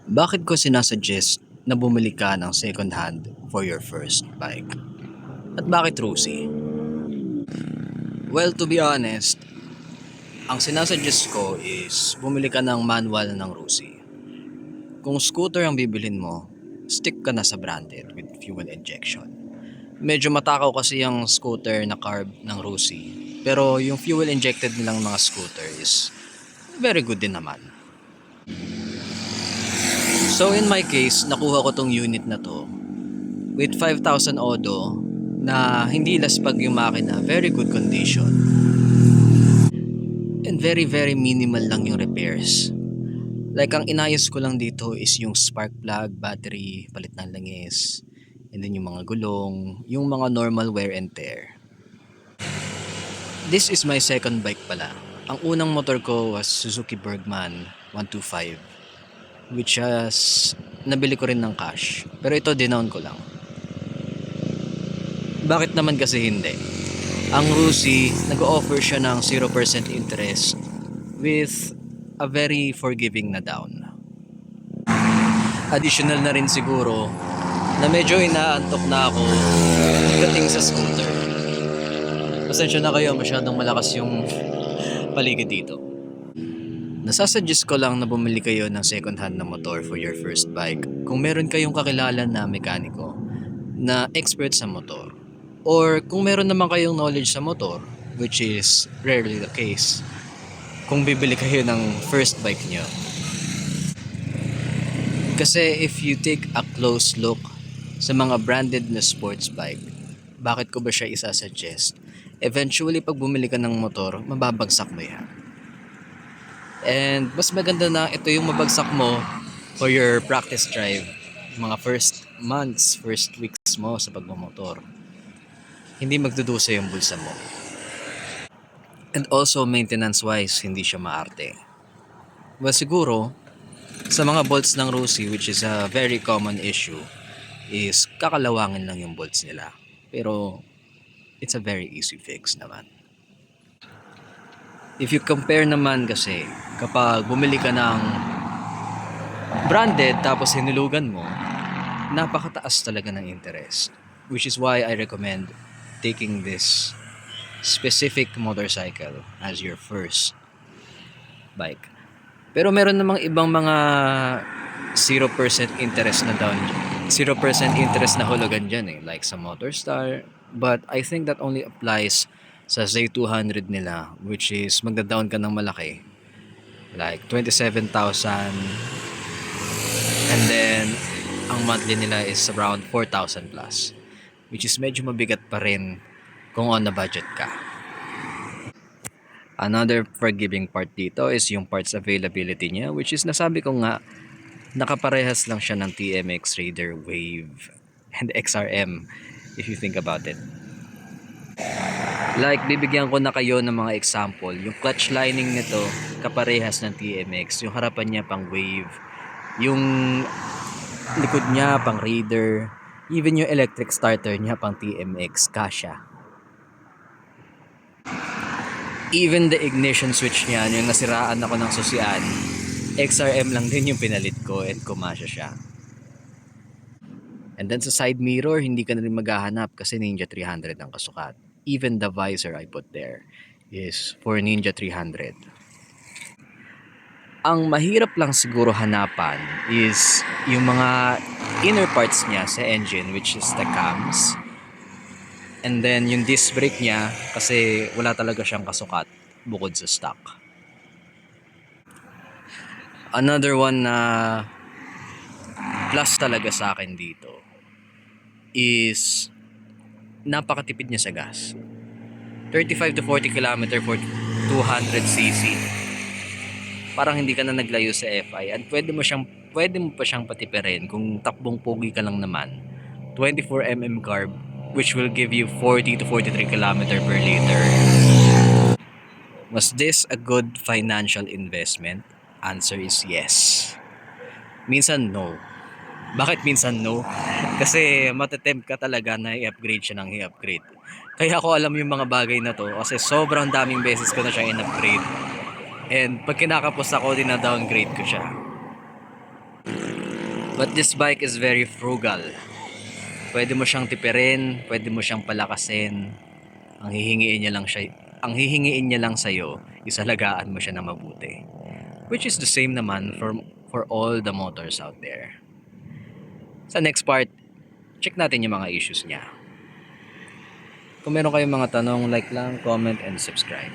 Bakit ko sinasuggest na bumili ka ng second hand for your first bike? At bakit Rusi? Well, to be honest, ang sinasuggest ko is bumili ka ng manual ng Rusi. Kung scooter ang bibilin mo, stick ka na sa branded with fuel injection. Medyo matakaw kasi yung scooter na carb ng Rusi. Pero yung fuel injected nilang mga scooter is very good din naman. So in my case, nakuha ko tong unit na to with 5,000 odo na hindi laspag yung makina, very good condition. And very very minimal lang yung repairs. Like ang inayos ko lang dito is yung spark plug, battery, palit ng langis, and then yung mga gulong, yung mga normal wear and tear. This is my second bike pala. Ang unang motor ko was Suzuki Bergman 125, which has nabili ko rin ng cash. Pero ito dinown ko lang. Bakit naman kasi hindi? Ang Rusi, nag-offer siya ng 0% interest with a very forgiving na down. Additional na rin siguro na medyo inaantok na ako pagdating sa scooter. Pasensya na kayo, masyadong malakas yung paligid dito. Nasasuggest ko lang na bumili kayo ng second hand na motor for your first bike kung meron kayong kakilala na mekaniko na expert sa motor. Or kung meron naman kayong knowledge sa motor, which is rarely the case, kung bibili kayo ng first bike nyo. Kasi if you take a close look sa mga branded na sports bike, bakit ko ba siya isasuggest? Eventually, pag bumili ka ng motor, mababagsak mo yan. And mas maganda na ito yung mabagsak mo for your practice drive. Mga first months, first weeks mo sa pagmamotor. Hindi magdudusa yung bulsa mo. And also maintenance wise, hindi siya maarte. Well, siguro sa mga bolts ng Rusi, which is a very common issue, is kakalawangin lang yung bolts nila. Pero it's a very easy fix naman. If you compare naman kasi, kapag bumili ka ng branded tapos hinulugan mo, napakataas talaga ng interest. Which is why I recommend taking this specific motorcycle as your first bike. Pero meron namang ibang mga 0% interest na down, 0% interest na hulugan dyan like sa Motorstar. But I think that only applies sa Z200 nila, which is magda-down ka ng malaki. Like 27,000, and then ang monthly nila is around 4,000 plus, which is medyo mabigat pa rin kung on the budget ka. Another forgiving part dito is yung parts availability niya, which is nasabi ko nga, nakaparehas lang siya ng TMX Raider Wave and XRM if you think about it. Like, bibigyan ko na kayo ng mga example. Yung clutch lining nito, kaparehas ng TMX. Yung harapan niya pang Wave. Yung likod niya pang Raider. Even yung electric starter niya pang TMX. Kasya. Even the ignition switch niya, yung nasiraan ako ng susian, XRM lang din yung pinalit ko and kumasya siya. And then sa side mirror, hindi ka na rin maghahanap kasi Ninja 300 ang kasukat. Even the visor I put there is for Ninja 300. Ang mahirap lang siguro hanapan is yung mga inner parts niya sa engine, which is the cams. And then yung disc brake niya, kasi wala talaga siyang kasukat bukod sa stock. Another one na plus talaga sa akin dito is napakatipid niya sa gas. 35 to 40 km for 200cc. Parang hindi ka na naglayo sa FI, at pwede mo pa siyang patipirin kung takbong pogi ka lang naman. 24mm carb, which will give you 40 to 43 km per liter. Was this a good financial investment? Answer is yes. Minsan no. Bakit minsan no? Kasi matetempt ka talaga na i-upgrade siya ng i-upgrade. Kaya ako alam yung mga bagay na to kasi sobrang daming beses ko na siya in-upgrade. And pag kinakapos ako, din na-downgrade ko siya. But this bike is very frugal. Pwede mo siyang tipirin, pwede mo siyang palakasin. Ang hihingiin niya lang siya, ang hihingiin niya lang sa'yo, isalagaan mo siya na mabuti. Which is the same naman for all the motors out there. Sa next part, check natin yung mga issues niya. Kung meron kayong mga tanong, like lang, comment, and subscribe.